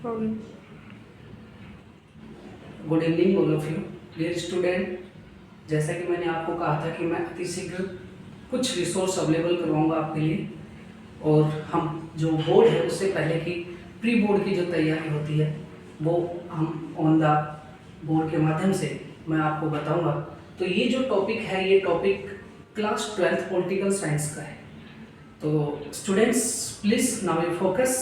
problem. Good evening all of you dear student. जैसा कि मैंने आपको कहा था कि मैं अतिशीघ्र कुछ रिसोर्स अवेलेबल करवाऊंगा आपके लिए, और हम जो बोर्ड है उससे पहले की प्री बोर्ड की जो तैयारी होती है वो हम ऑन द बोर्ड के माध्यम से मैं आपको बताऊंगा। तो ये जो टॉपिक है, ये topic class 12th political science का है। तो students please now you focus,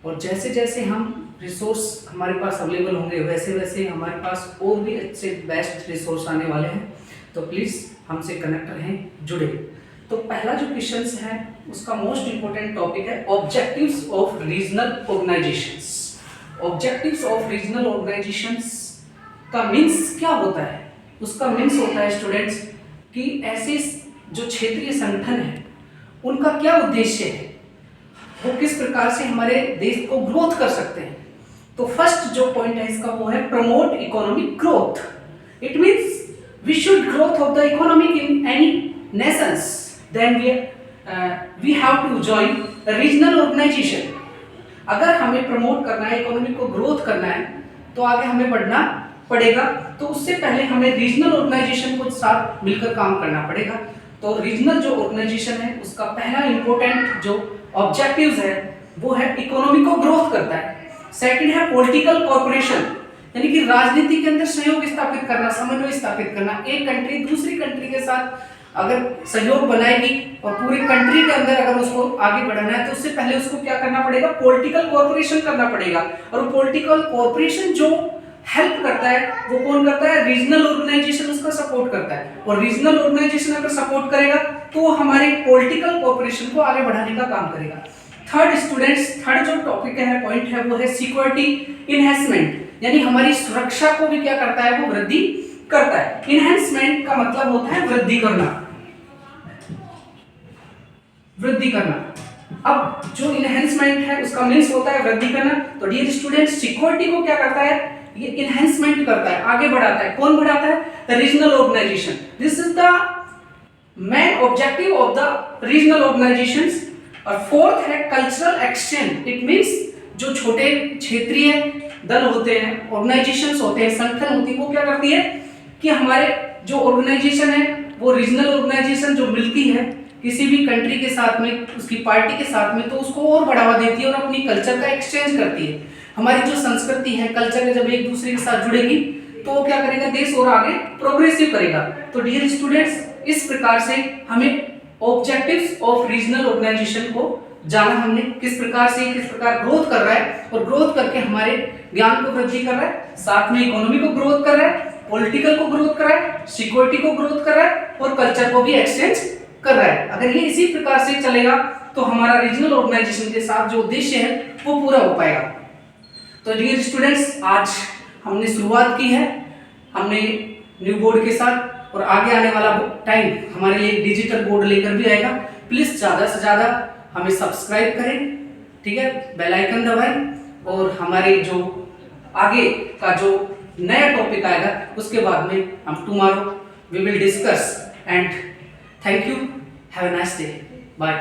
और जैसे जैसे हम रिसोर्स हमारे पास अवेलेबल होंगे वैसे वैसे हमारे पास और भी अच्छे बेस्ट रिसोर्स आने वाले हैं। तो प्लीज़ हमसे कनेक्ट रहें, जुड़े। तो पहला जो क्वेश्चन है उसका मोस्ट इंपॉर्टेंट टॉपिक है objectives of regional organisations. Objectives of regional organisations का मीन्स क्या होता है? उसका मीन्स होता है स्टूडेंट्स कि ऐसे जो क्षेत्रीय संगठन है उनका क्या उद्देश्य है, वो किस प्रकार से हमारे देश को ग्रोथ कर सकते हैं। तो फर्स्ट जो पॉइंट है इसका वो है promote economic growth. It means we should growth of the economic in any nations, then we have to join regional organisation. अगर हमें प्रमोट करना है, इकोनॉमिक को ग्रोथ करना है, तो आगे हमें बढ़ना पड़ेगा। तो उससे पहले हमें रीजनल ऑर्गेनाइजेशन को साथ मिलकर काम करना पड़ेगा। तो रीजनल जो ऑर्गेनाइजेशन है उसका पहला इंपॉर्टेंट जो ऑब्जेक्टिव्स है वो है इकोनॉमी को ग्रोथ करता है। सेकंड है पॉलिटिकल कोऑपरेशन, यानी कि राजनीति के अंदर सहयोग स्थापित करना, समन्वय स्थापित करना। एक कंट्री दूसरी कंट्री के साथ अगर सहयोग बनाएगी और पूरी कंट्री के अंदर अगर उसको आगे बढ़ाना है तो उससे पहले उसको क्या करना पड़ेगा? पॉलिटिकल कोऑपरेशन करना पड़ेगा। और पॉलिटिकल कोऑपरेशन जो हेल्प करता है वो कौन करता है? रीजनल ऑर्गेनाइजेशन उसका सपोर्ट करता है। और रीजनल ऑर्गेनाइजेशन अगर सपोर्ट करेगा तो हमारे पॉलिटिकल कोऑपरेशन को आगे बढ़ाने का काम करेगा। थर्ड स्टूडेंट्स, थर्ड जो टॉपिक है, पॉइंट है, वो है सिक्योरिटी इनहैंसमेंट, यानी हमारी सुरक्षा को भी क्या करता है? वो वृद्धि करता है। इनहैंसमेंट का मतलब होता है वृद्धि करना, वृद्धि करना। अब जो इनहैंसमेंट है उसका मीन्स होता है वृद्धि करना। तो डियर स्टूडेंट्स, सिक्योरिटी को क्या करता है? ये इनहैंसमेंट करता है, आगे बढ़ाता है। कौन बढ़ाता है? The regional organisation. This is the main objective of the regional organisations. और फोर्थ है कल्चरल एक्सचेंज। इट मींस जो छोटे क्षेत्रीय दल होते हैं, ऑर्गेनाइजेशंस होते हैं, संगठन होती है, वो क्या करती है कि हमारे जो ऑर्गेनाइजेशन है वो रीजनल ऑर्गेनाइजेशन जो मिलती है किसी भी कंट्री के साथ में, उसकी पार्टी के साथ में, तो उसको और बढ़ावा देती है और अपनी कल्चर का एक्सचेंज करती है। हमारी जो संस्कृति है, कल्चर है, जब एक दूसरे के साथ जुड़ेगी तो वो क्या करेगा? देश और आगे प्रोग्रेसिव करेगा। तो डियर स्टूडेंट्स, इस प्रकार से हमें ऑब्जेक्टिव्स ऑफ रीजनल ऑर्गेनाइजेशन को जाना, हमने किस प्रकार ग्रोथ कर रहा है और ग्रोथ करके हमारे ज्ञान को वृद्धि कर रहा है, साथ में इकोनॉमी को ग्रोथ कर रहा है, पॉलिटिकल को ग्रोथ कर रहा है, सिक्योरिटी को ग्रोथ कर रहा है और कल्चर को भी एक्सचेंज कर रहा है। अगर ये इसी प्रकार से चलेगा तो हमारा रीजनल ऑर्गेनाइजेशन के साथ जो उद्देश्य है वो पूरा हो पाएगा। तो डियर स्टूडेंट्स, आज हमने शुरुआत की है, हमने न्यू बोर्ड के साथ, और आगे आने वाला टाइम हमारे लिए डिजिटल बोर्ड लेकर भी आएगा। प्लीज ज़्यादा से ज़्यादा हमें सब्सक्राइब करें, ठीक है, बेल आइकन दबाएं, और हमारे जो आगे का जो नया टॉपिक आएगा उसके बाद में हम tomorrow we will discuss. And thank you, have a nice day.